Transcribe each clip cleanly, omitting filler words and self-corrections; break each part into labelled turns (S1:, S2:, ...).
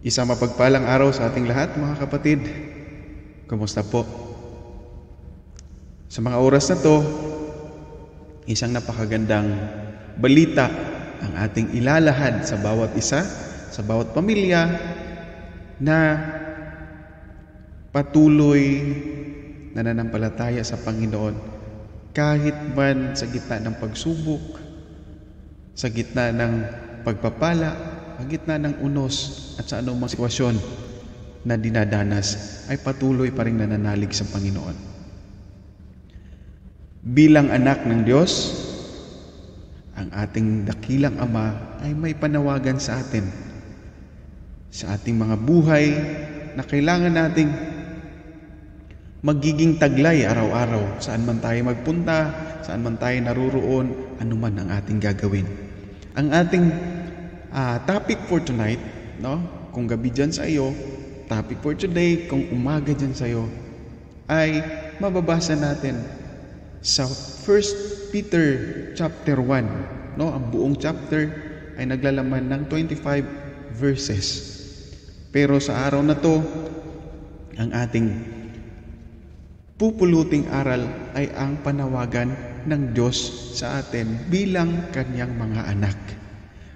S1: Isang mapagpalang araw sa ating lahat, mga kapatid. Kumusta po? Sa mga oras na to, isang napakagandang balita ang ating ilalahad sa bawat isa, sa bawat pamilya na patuloy na nananampalataya sa Panginoon kahit man sa gitna ng pagsubok, sa gitna ng pagpapala, sa gitna ng unos at sa anumang sitwasyon na dinadanas ay patuloy pa rin nananalig sa Panginoon. Bilang anak ng Diyos, ang ating dakilang Ama ay may panawagan sa atin, sa ating mga buhay na kailangan nating magiging taglay araw-araw, saan man tayo magpunta, saan man tayo naruroon, anuman ang ating gagawin. Ang ating topic for tonight, kung gabi dyan sa iyo, topic for today, kung umaga dyan sa iyo, ay mababasa natin sa 1 Peter chapter 1. Ang buong chapter ay naglalaman ng 25 verses. Pero sa araw na to, ang ating pupuluting aral ay ang panawagan ng Diyos sa atin bilang kanyang mga anak.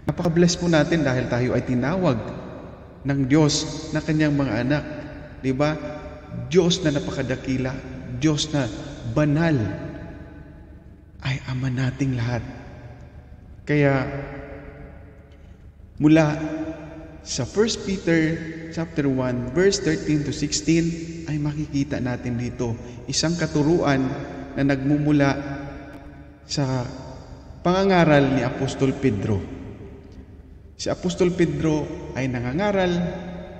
S1: Napaka-bless po natin dahil tayo ay tinawag ng Diyos na kanyang mga anak. Diba? Diyos na napakadakila, Diyos na banal, ay Ama nating lahat. Kaya mula sa 1 Peter chapter 1 verse 13 to 16 ay makikita natin dito isang katuruan na nagmumula sa pangangaral ni Apostol Pedro. Si Apostol Pedro ay nangangaral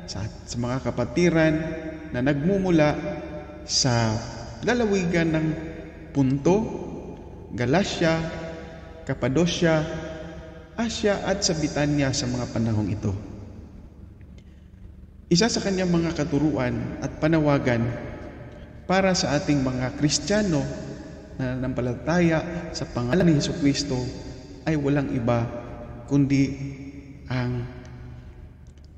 S1: sa mga kapatiran na nagmumula sa lalawigan ng Punto, Galacia, Cappadocia, Asia at sa Bitanya sa mga panahong ito. Isa sa kanyang mga katuruan at panawagan para sa ating mga Kristiyano na nanampalataya sa pangalan ni Jesucristo ay walang iba kundi ang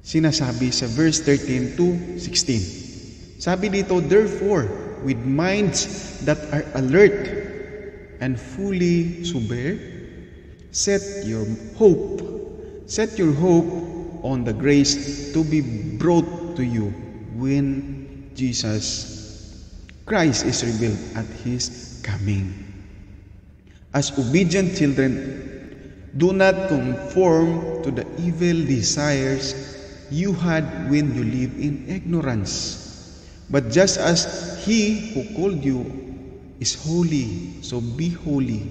S1: sinasabi sa verse 13 to 16. Sabi dito, "Therefore, with minds that are alert and fully sober, set your hope on the grace to be brought to you when Jesus Christ is revealed at His coming. As obedient children, do not conform to the evil desires you had when you lived in ignorance. But just as He who called you is holy, so be holy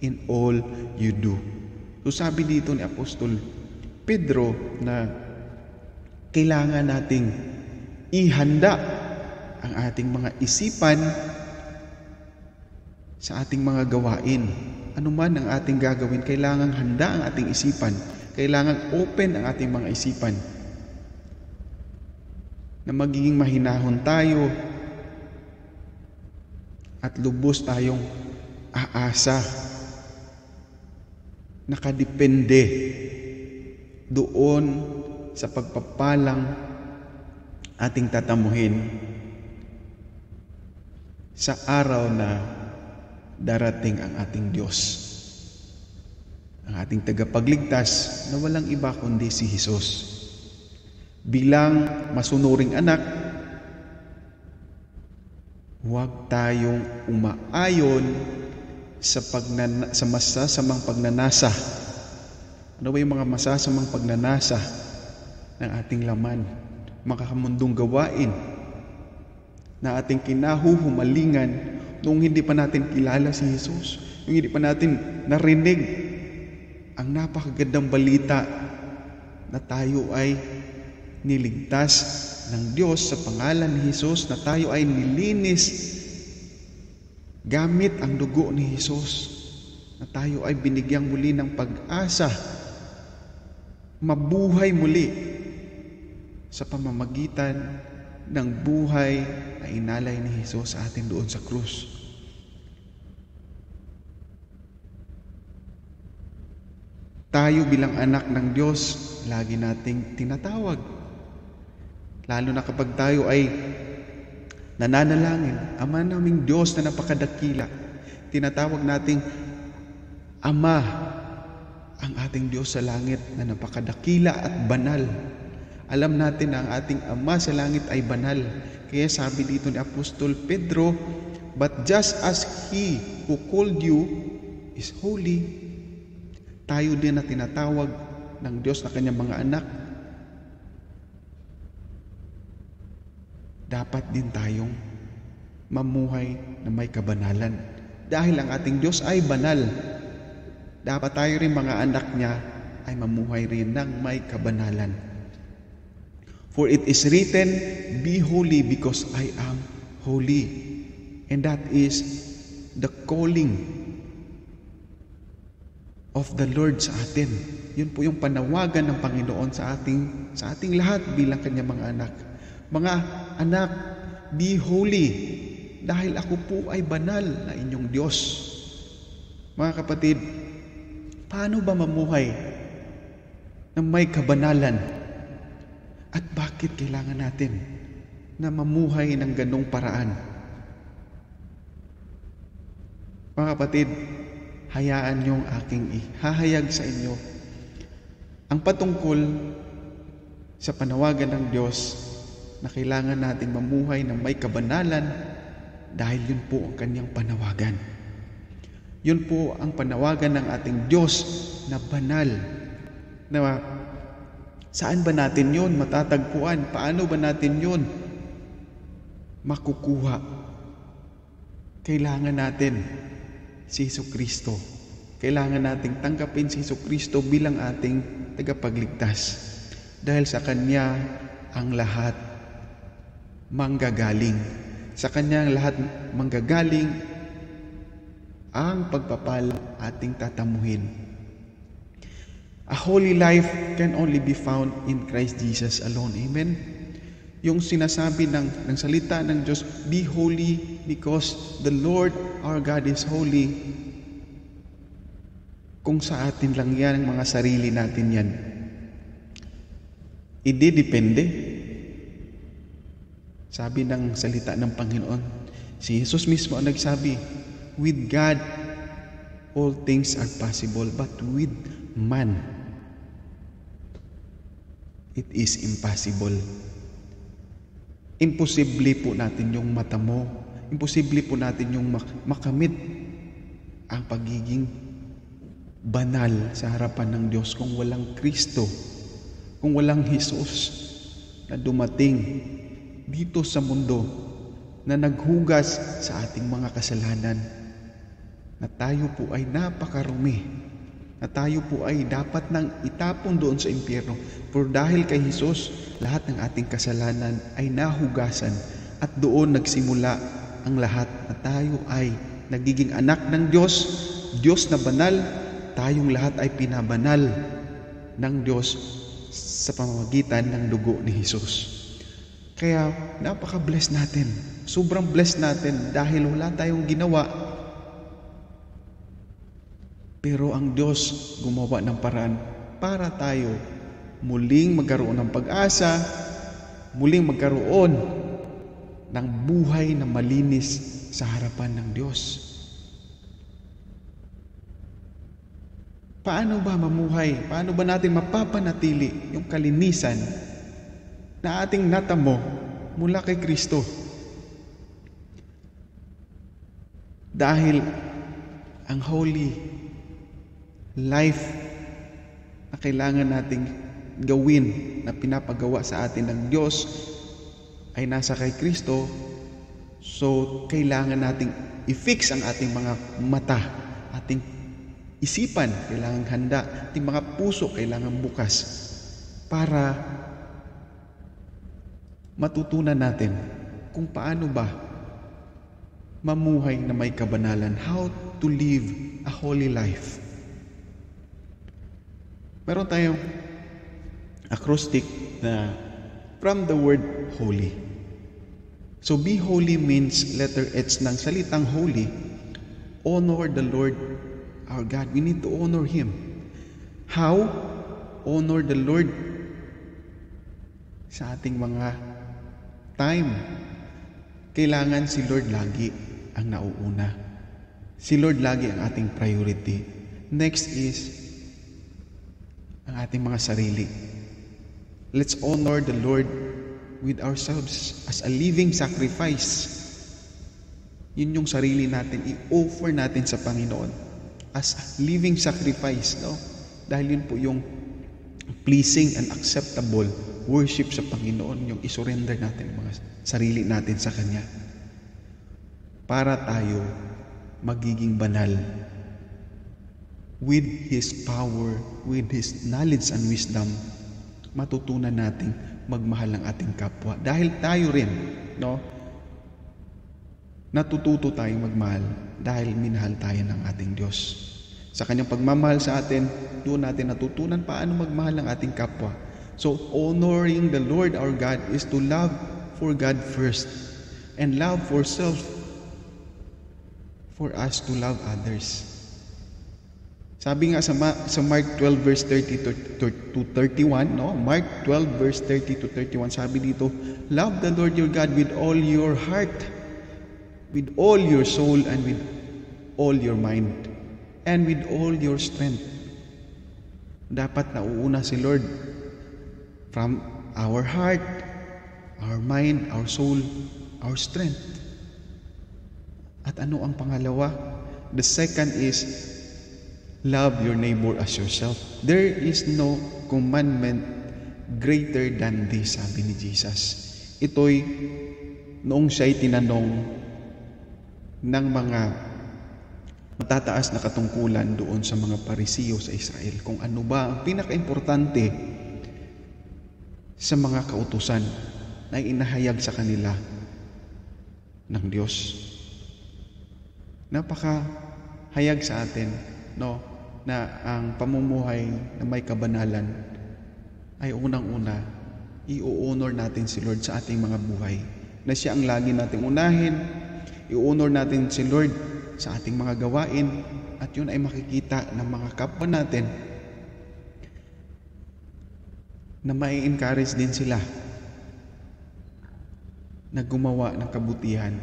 S1: in all you do." So sabi dito ni Apostol Pedro na kailangan nating ihanda ang ating mga isipan sa ating mga gawain. Ano man ang ating gagawin, kailangang handa ang ating isipan. Kailangang open ang ating mga isipan. Na magiging mahinahon tayo at lubos tayong aasa. Nakadepende doon sa pagpapalang ating tatamuhin sa araw na darating ang ating Diyos, ang ating tagapagligtas na walang iba kundi si Jesus. Bilang masunuring anak, huwag tayong umaayon sa masasamang pagnanasa. Ano ba yung mga masasamang pagnanasa ng ating laman? Makakamundong gawain na ating kinahuhumalingan nung hindi pa natin kilala si Jesus, nung hindi pa natin narinig ang napakagandang balita na tayo ay niligtas ng Diyos sa pangalan ni Jesus, na tayo ay nilinis gamit ang dugo ni Jesus, na tayo ay binigyang muli ng pag-asa, mabuhay muli sa pamamagitan ng buhay na inalay ni Jesus sa atin doon sa krus. Tayo bilang anak ng Diyos, lagi nating tinatawag Lalo na kapag tayo ay nananalangin, Ama naming Diyos na napakadakila. Tinatawag nating Ama ang ating Diyos sa langit na napakadakila at banal. Alam natin na ang ating Ama sa langit ay banal. Kaya sabi dito ni Apostol Pedro, "But just as He who called you is holy," tayo din na tinatawag ng Diyos na kanyang mga anak, dapat din tayong mamuhay na may kabanalan. Dahil ang ating Diyos ay banal, dapat tayo rin mga anak niya ay mamuhay rin ng may kabanalan. For it is written, "Be holy because I am holy." And that is the calling of the Lord sa atin. Yun po yung panawagan ng Panginoon sa ating lahat bilang kanyang mga anak. Mga anak, be holy dahil ako po ay banal na inyong Diyos. Mga kapatid, paano ba mamuhay na may kabanalan? At bakit kailangan natin na mamuhay ng ganong paraan? Mga kapatid, hayaan niyong aking ihahayag sa inyo ang patungkol sa panawagan ng Diyos na kailangan nating mamuhay ng may kabanalan dahil yun po ang kanyang panawagan. Yun po ang panawagan ng ating Diyos na banal. Na saan ba natin yun matatagpuan? Paano ba natin yun makukuha? Kailangan natin si Jesucristo. Kailangan nating tanggapin si Jesucristo bilang ating tagapagligtas. Dahil sa Kanya ang lahat manggagaling. Sa Kanya ang lahat manggagaling ang pagpapal ating tatamuhin. A holy life can only be found in Christ Jesus alone. Amen? Yung sinasabi ng salita ng Diyos, "Be holy because the Lord our God is holy." Kung sa atin lang yan, ang mga sarili natin yan, depende. Sabi ng salita ng Panginoon, si Jesus mismo ang nagsabi, "With God, all things are possible, but with man, it is impossible." Imposible po natin yung matamo. Imposible po natin yung makamit ang pagiging banal sa harapan ng Diyos kung walang Kristo, kung walang Jesus na dumating dito sa mundo na naghugas sa ating mga kasalanan, na tayo po ay napakarumi, na tayo po ay dapat nang itapon doon sa impyerno. For dahil kay Jesus, lahat ng ating kasalanan ay nahugasan at doon nagsimula ang lahat na tayo ay nagiging anak ng Diyos, Diyos na banal, tayong lahat ay pinabanal ng Diyos sa pamamagitan ng dugo ni Jesus. Kaya napaka-bless natin, sobrang bless natin dahil wala tayong ginawa. Pero ang Diyos gumawa ng paraan para tayo muling magkaroon ng pag-asa, muling magkaroon ng buhay na malinis sa harapan ng Diyos. Paano ba mamuhay? Paano ba natin mapapanatili yung kalinisan na ating natamo mula kay Kristo? Dahil ang holy life na kailangan nating gawin, na pinapagawa sa atin ng Diyos, ay nasa kay Kristo. So kailangan nating i-fix ang ating mga mata, ating isipan kailangan handa, ating mga puso kailangan bukas para matutunan natin kung paano ba mamuhay na may kabanalan, how to live a holy life. Meron tayong acrostic na from the word holy. So be holy means letter H ng salitang holy, honor the Lord our God. We need to honor Him. How? Honor the Lord sa ating mga time. Kailangan si Lord lagi ang nauuna. Si Lord lagi ang ating priority. Next is ang ating mga sarili. Let's honor the Lord with ourselves as a living sacrifice. Yun yung sarili natin, i-offer natin sa Panginoon as a living sacrifice, no? Dahil yun po yung pleasing and acceptable worship sa Panginoon, yung isurrender natin mga sarili natin sa Kanya para tayo magiging banal with His power, with His knowledge and wisdom. Matutunan nating magmahal ng ating kapwa dahil tayo rin, no, natututo tayong magmahal dahil minahal tayo ng ating Diyos. Sa Kanyang pagmamahal sa atin, doon natin natutunan paano magmahal ng ating kapwa. So, honoring the Lord our God is to love for God first and love for self for us to love others. Sabi nga sa Mark 12 verse 30 to 31, no? Mark 12 verse 30 to 31, sabi dito, love the Lord your God with all your heart, with all your soul, and with all your mind, and with all your strength. Dapat nauuna si Lord from our heart, our mind, our soul, our strength. At ano ang pangalawa? The second is love your neighbor as yourself. There is no commandment greater than this, sabi ni Jesus. Ito'y noong siya'y tinanong ng mga matataas na katungkulan doon sa mga Parisiyo sa Israel kung ano ba ang pinaka-importante sa mga kautusan na inahayag sa kanila ng Diyos. Napakahayag sa atin, no, na ang pamumuhay na may kabanalan ay unang-una i-honor natin si Lord sa ating mga buhay, na siya ang lagi nating unahin. I-honor natin si Lord sa ating mga gawain, at yun ay makikita ng mga kapwa natin na mai-encourage din sila na gumawa ng kabutihan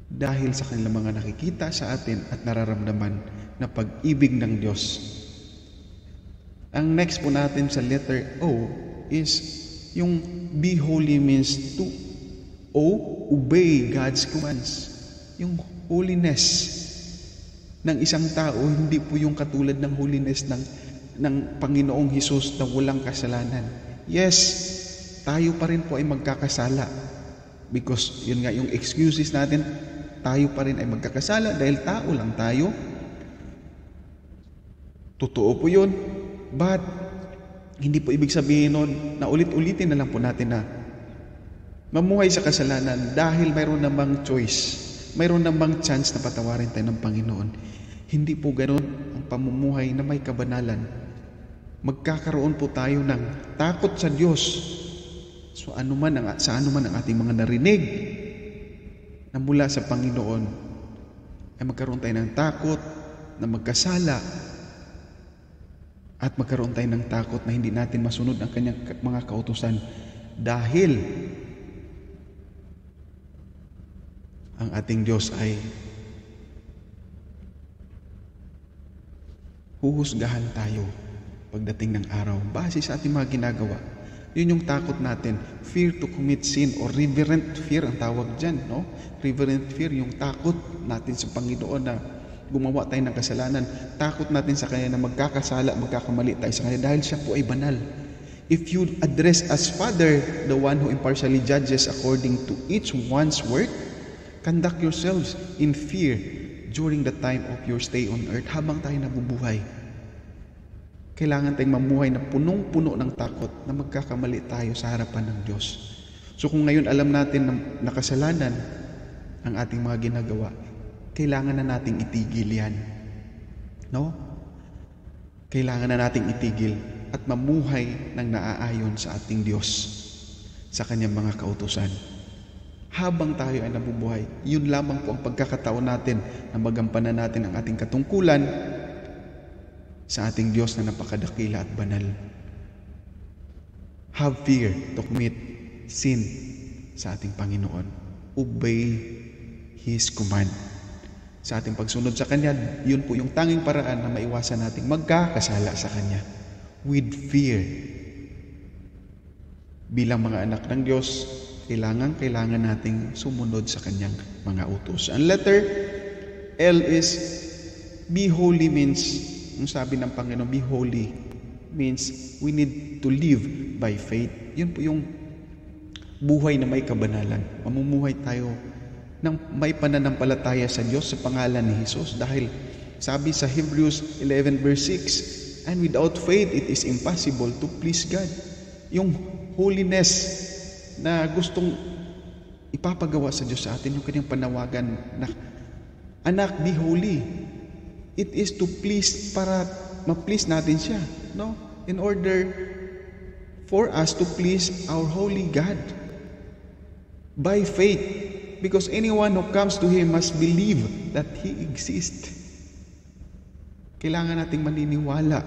S1: dahil sa kanilang mga nakikita sa atin at nararamdaman na pag-ibig ng Diyos. Ang next po natin sa letter O is yung be holy means to obey God's commands. Yung holiness ng isang tao, hindi po yung katulad ng holiness ng Panginoong Hesus na walang kasalanan. Yes, tayo pa rin po ay magkakasala. Because yun nga yung excuses natin, tayo pa rin ay magkakasala dahil tao lang tayo. Totoo po yun. But hindi po ibig sabihin nun na ulit-ulitin na lang po natin na mamuhay sa kasalanan dahil mayroon namang choice, mayroon namang chance na patawarin tayo ng Panginoon. Hindi po ganoon ang pamumuhay na may kabanalan. Magkakaroon po tayo ng takot sa Diyos. So sa anuman ang ating mga narinig na mula sa Panginoon, ay magkaroon tayo ng takot na magkasala at magkaroon tayo ng takot na hindi natin masunod ang kanyang mga kautusan dahil ang ating Diyos ay huhusgahan tayo pagdating ng araw base sa ating mga ginagawa. Yun yung takot natin, fear to commit sin, or reverent fear ang tawag dyan, no? Reverent fear, yung takot natin sa Panginoon na gumawa tayo ng kasalanan. Takot natin sa Kanya na magkakasala, magkakamali tayo sa Kanya dahil siya po ay banal. If you address as Father, the one who impartially judges according to each one's work, conduct yourselves in fear during the time of your stay on earth. Habang tayo nabubuhay, kailangan tayong mamuhay na punong-puno ng takot na magkakamali tayo sa harapan ng Diyos. So kung ngayon alam natin na nakasalanan ang ating mga ginagawa, kailangan na nating itigil yan. No? Kailangan na nating itigil at mamuhay ng naaayon sa ating Diyos, sa Kanyang mga kautusan. Habang tayo ay nabubuhay, yun lamang po ang pagkakataon natin na magampanan natin ang ating katungkulan sa ating Diyos na napakadakila at banal. have fear to commit sin sa ating Panginoon. Obey His command. Sa ating pagsunod sa Kanya, yun po yung tanging paraan na maiwasan nating magkakasala sa Kanya. With fear. Bilang mga anak ng Diyos, kailangan nating sumunod sa Kanyang mga utos. Ang letter L is be holy means, yung sabi ng Panginoon, be holy means we need to live by faith. Yun po yung buhay na may kabanalan. Mamumuhay tayo ng may pananampalataya sa Diyos sa pangalan ni Jesus. Dahil sabi sa Hebrews 11 verse 6, and without faith it is impossible to please God. Yung holiness na gustong ipapagawa sa Diyos sa atin, yung kanyang panawagan na, anak, be holy. It is to please, para ma-please natin siya, no? In order for us to please our holy God. By faith. Because anyone who comes to Him must believe that He exists. Kailangan nating maniniwala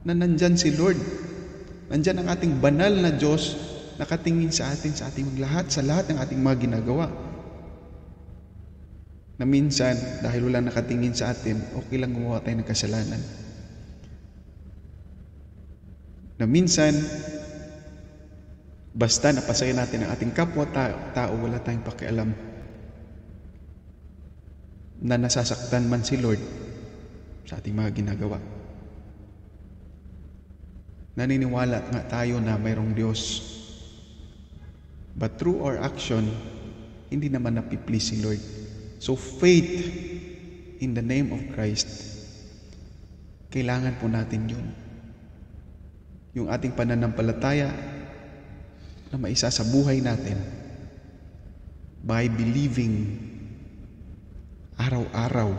S1: na nandyan si Lord. Nandyan ang ating banal na Diyos nakatingin sa atin, sa ating lahat, sa lahat ng ating mga ginagawa. Na minsan, dahil wala nakatingin sa atin, okay lang gumawa tayo ng kasalanan. Na minsan, basta napasaya natin ang ating kapwa tao, wala tayong pakialam na nasasaktan man si Lord sa ating mga ginagawa. Naniniwala nga tayo na mayroong Diyos. But through our action, hindi naman napiplease si Lord. So faith in the name of Christ, kailangan po natin yun. Yung ating pananampalataya na maisa sa buhay natin by believing araw-araw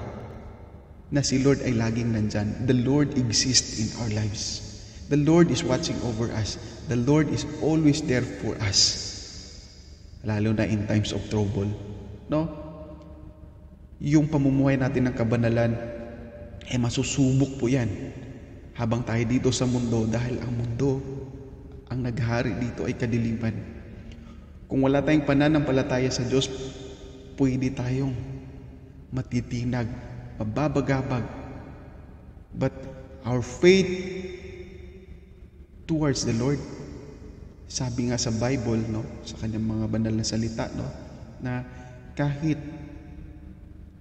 S1: na si Lord ay laging nandyan. The Lord exists in our lives. The Lord is watching over us. The Lord is always there for us. Lalo na in times of trouble. No? Yung pamumuhay natin ng kabanalan, masusubok po yan. Habang tayo dito sa mundo, dahil ang mundo, ang naghari dito ay kadiliman. Kung wala tayong pananampalataya sa Diyos, pwede tayong matitinag, mababagabag. But our faith towards the Lord, sabi nga sa Bible, no, sa kanyang mga banal na salita, no, na kahit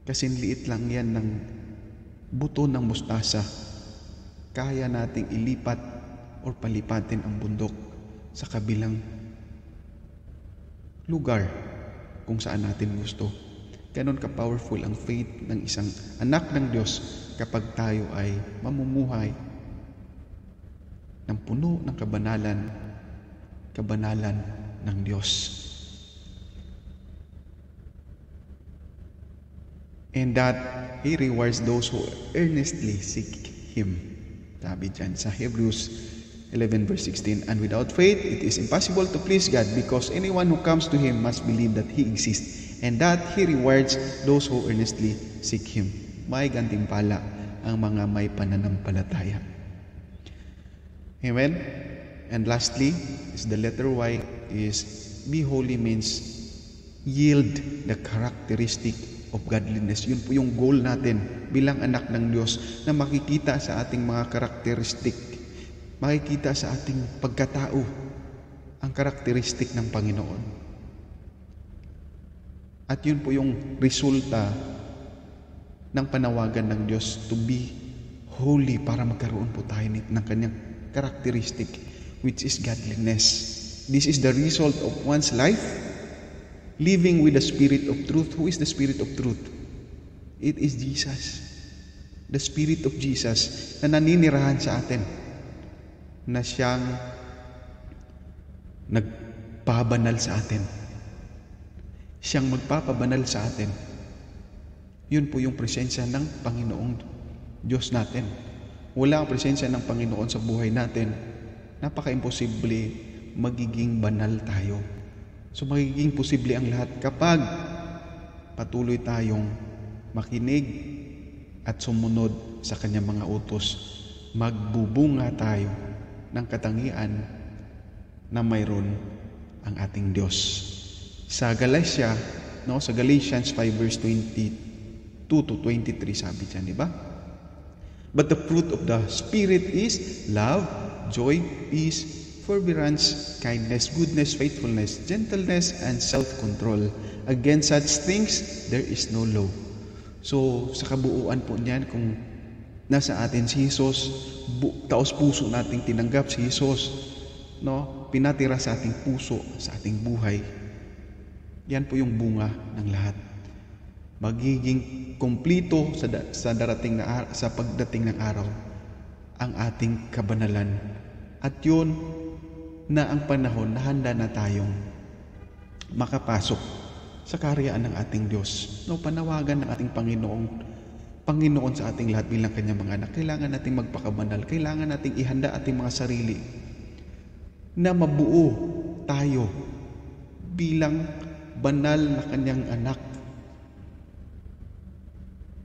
S1: kasinliit lang yan ng buto ng mustasa, kaya nating ilipat or palipatin ang bundok sa kabilang lugar kung saan natin gusto. Ganon ka-powerful ang faith ng isang anak ng Diyos kapag tayo ay mamumuhay ng puno ng kabanalan ng Diyos. And that He rewards those who earnestly seek Him. Sabi dyan sa Hebrews 11 verse 16, and without faith it is impossible to please God, because anyone who comes to Him must believe that He exists, and that He rewards those who earnestly seek Him. May gantimpala ang mga may pananampalataya. Amen? And lastly, is the letter Y, is be holy means yield the characteristic of godliness. Yun po yung goal natin bilang anak ng Diyos, na makikita sa ating mga karakteristik, makikita sa ating pagkatao ang karakteristik ng Panginoon. At yun po yung resulta ng panawagan ng Diyos to be holy, para magkaroon po tayo ng kanyang karakteristik, which is godliness. This is the result of one's life, living with the Spirit of truth. Who is the Spirit of truth? It is Jesus. The Spirit of Jesus na naninirahan sa atin, na siyang nagpabanal sa atin. Siyang magpapabanal sa atin. Yun po yung presensya ng Panginoong Diyos natin. Wala ang presensya ng Panginoon sa buhay natin, napaka-imposible magiging banal tayo. So magiging posible ang lahat kapag patuloy tayong makinig at sumunod sa kanyang mga utos. Magbubunga tayo ng katangian na mayroon ang ating Diyos. Sa Galatia, sa Galatians 5 verse 22 to 23 sabi diyan, di ba? But the fruit of the Spirit is love, joy, peace, forbearance, kindness, goodness, faithfulness, gentleness, and self-control. Against such things, there is no law. So, sa kabuuan po niyan, kung nasa atin si Jesus, taos puso nating tinanggap si Jesus, pinatira sa ating puso, sa ating buhay, yan po yung bunga ng lahat. Magiging kumplito sa pagdating ng araw ang ating kabanalan. At yun na ang panahon na handa na tayong makapasok sa karyaan ng ating Diyos. Panawagan ng ating Panginoon sa ating lahat bilang Kanyang mga anak. Kailangan nating magpakabanal. Kailangan nating ihanda ating mga sarili na mabuo tayo bilang banal na Kanyang anak.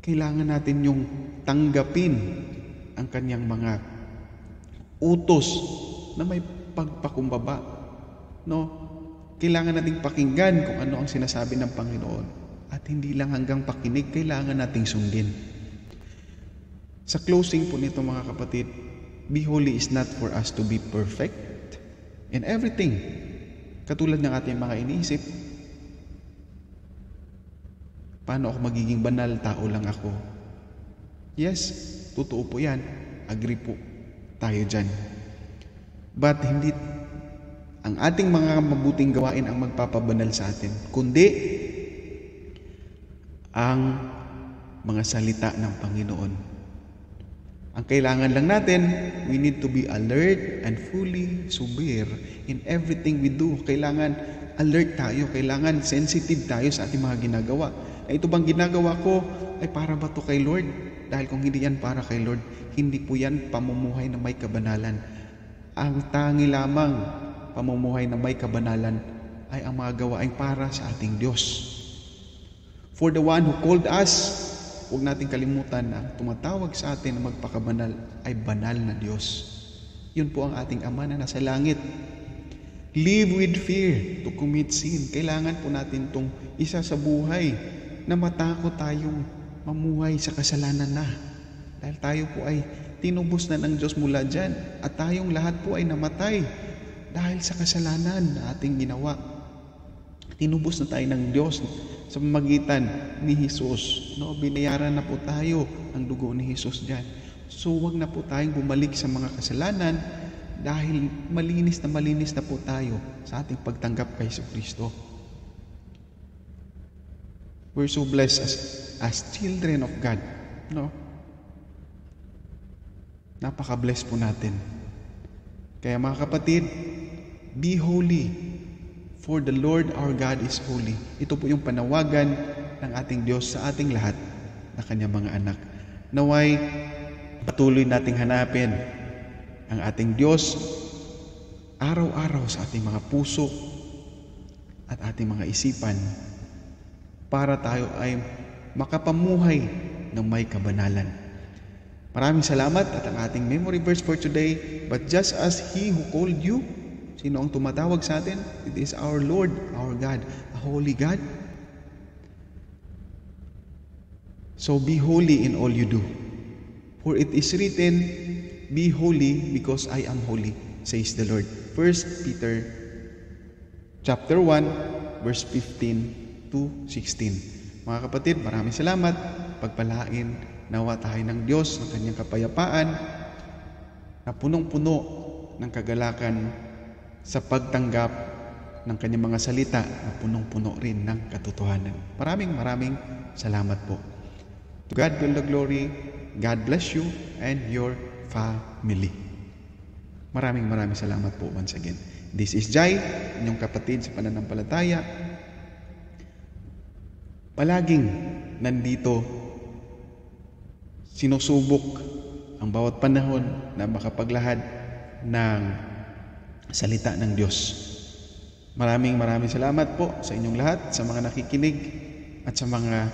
S1: Kailangan natin yung tanggapin ang Kanyang mga utos na may pagpakumbaba. Kailangan nating pakinggan kung ano ang sinasabi ng Panginoon. At hindi lang hanggang pakinig, kailangan nating sundin. Sa closing po nito mga kapatid, be holy is not for us to be perfect in everything. Katulad ng ating mga iniisip, paano ako magiging banal? Tao lang ako. Yes, totoo po yan. Agree po tayo dyan. But hindi ang ating mga mabuting gawain ang magpapabanal sa atin, kundi ang mga salita ng Panginoon. Ang kailangan lang natin, we need to be alert and fully sober in everything we do. Kailangan alert tayo, kailangan sensitive tayo sa ating mga ginagawa. Ito bang ginagawa ko ay para ba to kay Lord? Dahil kung hindi yan para kay Lord, hindi po yan pamumuhay na may kabanalan. Ang tangi lamang pamumuhay na may kabanalan ay ang mga gawain para sa ating Diyos. For the one who called us, huwag nating kalimutan na tumatawag sa atin na magpakabanal ay banal na Diyos. Yun po ang ating Ama na nasa langit. Live with fear to commit sin. Kailangan po natin itong isa sa buhay na matakot tayong mamuhay sa kasalanan na. Dahil tayo po ay tinubos na ng Diyos mula dyan. At tayong lahat po ay namatay dahil sa kasalanan na ating ginawa. Tinubos na tayo ng Diyos sa pamamagitan ni Jesus. Binayaran na po tayo ang dugo ni Jesus dyan. So wag na po tayong bumalik sa mga kasalanan dahil malinis na po tayo sa ating pagtanggap kay Kristo. We're so blessed as children of God. Napaka-blessed po natin. Kaya mga kapatid, be holy, for the Lord our God is holy. Ito po yung panawagan ng ating Diyos sa ating lahat na Kanyang mga anak. Naway patuloy nating hanapin ang ating Diyos araw-araw sa ating mga puso at ating mga isipan para tayo ay makapamuhay ng may kabanalan. Maraming salamat at ang ating memory verse for today, but just as He who called you, sino ang tumatawag sa atin? It is our Lord, our God, a holy God. So be holy in all you do. For it is written, be holy because I am holy, says the Lord. 1 Peter chapter 1, verse 15 to 16. Mga kapatid, maraming salamat. Pagpalain nawa tayo ng Diyos ng Kanyang kapayapaan na punong-puno ng kagalakan sa pagtanggap ng Kanyang mga salita na punong-puno rin ng katotohanan. Maraming salamat po. To God be the glory. God bless you and your family. Maraming salamat po once again. This is Jai, inyong kapatid sa pananampalataya. Palaging nandito, sinusubok ang bawat panahon na makapaglahad ng salita ng Diyos. Maraming salamat po sa inyong lahat, sa mga nakikinig at sa mga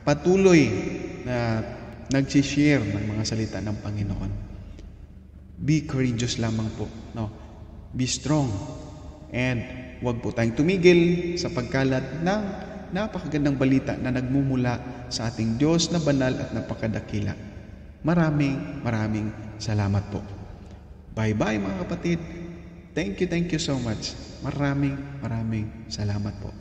S1: patuloy na nagsishare ng mga salita ng Panginoon. Be courageous lamang po. Be strong And huwag po tayong tumigil sa pagkalat ng napakagandang balita na nagmumula sa ating Diyos na banal at napakadakila. Maraming salamat po. Bye-bye mga kapatid. Thank you so much. Maraming salamat po.